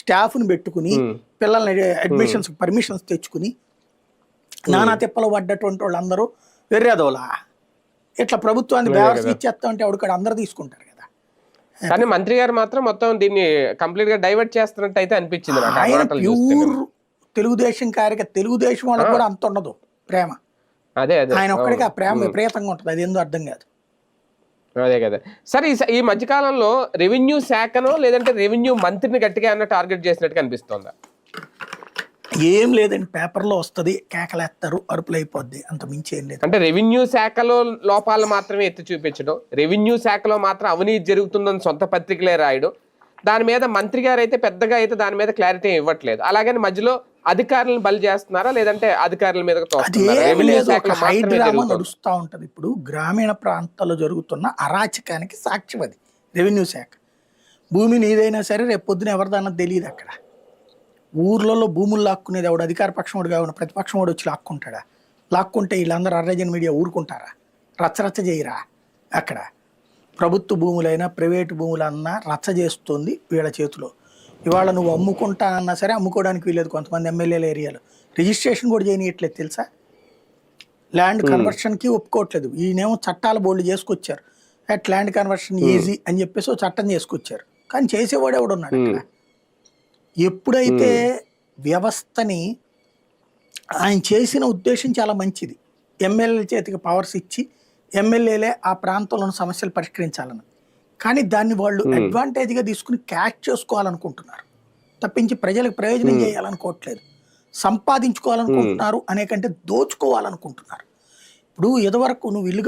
స్టాఫ్ని పెట్టుకుని పిల్లల్ని అడ్మిషన్స్ పర్మిషన్స్ తెచ్చుకుని నానా తిప్పలు పడ్డటువంటి వాళ్ళందరూ వెర్రేదోలా ఇట్లా ప్రభుత్వాన్ని బేవర్స్ ఇచ్చేస్తా ఉంటే ఎవడికాడు అందరూ తీసుకుంటారు కదా. కానీ మంత్రి గారు మాత్రం మొత్తం దీన్ని కంప్లీట్ గా డైవర్ట్ చేస్తున్నట్టు అయితే అనిపించింది. ఆయన ప్యూర్ తెలుగుదేశం తెలుగుదేశం వాళ్ళకి కూడా అంత ఉండదు ప్రేమ. అదే అదే ఆయన ఒక్కడికి ఆ ప్రేమ విపరీతంగా ఉంటుంది, అది ఏందో అర్థం కాదు. అదే కదా. సరే ఈ మధ్యకాలంలో రెవెన్యూ శాఖను లేదంటే రెవెన్యూ మంత్రిని గట్టిగా అన్న టార్గెట్ చేసినట్టుగా అనిపిస్తుందా? ఏం లేదండి, పేపర్లో వస్తుంది, కేకలేస్తారు, అరుపులు అయిపోద్ది, అంత మించి ఏం లేదు. అంటే రెవెన్యూ శాఖలో లోపాలు మాత్రమే ఎత్తి చూపించడం, రెవెన్యూ శాఖలో మాత్రం అవినీతి జరుగుతుందని సొంత పత్రికలే రాయడం, దాని మీద మంత్రి గారు అయితే పెద్దగా అయితే దాని మీద క్లారిటీ ఇవ్వట్లేదు. అలాగని మధ్యలో అధికారులను బలి చేస్తున్నారా లేదంటే అధికారుల మీద నడుస్తూ ఉంటది. ఇప్పుడు గ్రామీణ ప్రాంతాల్లో జరుగుతున్న అరాచకానికి సాక్ష్యం అది రెవెన్యూ శాఖ. భూమి నీదైనా సరే రేపు పొద్దున ఎవరిదన్నది తెలియదు. అక్కడ ఊర్లలో భూములు లాక్కునేది ఎవడు? అధికార పక్షం వాడు కావాలి, ప్రతిపక్షం వాడు వచ్చి లాక్కుంటాడా? లాక్కుంటే వీళ్ళందరూ అర్రజన్ మీడియా ఊరుకుంటారా? రచ్చరచ్చ చేయరా? అక్కడ ప్రభుత్వ భూములైనా ప్రైవేటు భూములన్నా రచ్చ చేస్తుంది వీళ్ళ చేతిలో. ఇవాళ నువ్వు అమ్ముకుంటా అన్నా సరే అమ్ముకోవడానికి వీలేదు. కొంతమంది ఎమ్మెల్యేల ఏరియాలో రిజిస్ట్రేషన్ కూడా చేయనియట్లేదు తెలుసా? ల్యాండ్ కన్వర్షన్కి ఒప్పుకోవట్లేదు. ఈయనేమో చట్టాలు బోల్డ్ చేసుకొచ్చారు, అట్ ల్యాండ్ కన్వర్షన్ ఈజీ అని చెప్పేసి చట్టం చేసుకొచ్చారు. కానీ చేసేవాడు ఎవడున్నాడు అక్కడ? ఎప్పుడైతే వ్యవస్థని ఆయన చేసిన ఉద్దేశం చాలా మంచిది, ఎమ్మెల్యేల చేతికి పవర్స్ ఇచ్చి ఎమ్మెల్యేలే ఆ ప్రాంతంలోని సమస్యలు పరిష్కరించాలని. కానీ దాన్ని వాళ్ళు అడ్వాంటేజ్గా తీసుకుని క్యాష్ చేసుకోవాలనుకుంటున్నారు తప్పించి ప్రజలకు ప్రయోజనం చేయాలనుకోవట్లేదు. సంపాదించుకోవాలనుకుంటున్నారు అనే కంటే దోచుకోవాలనుకుంటున్నారు. ఇప్పుడు ఇదివరకు నువ్వు ఇల్లు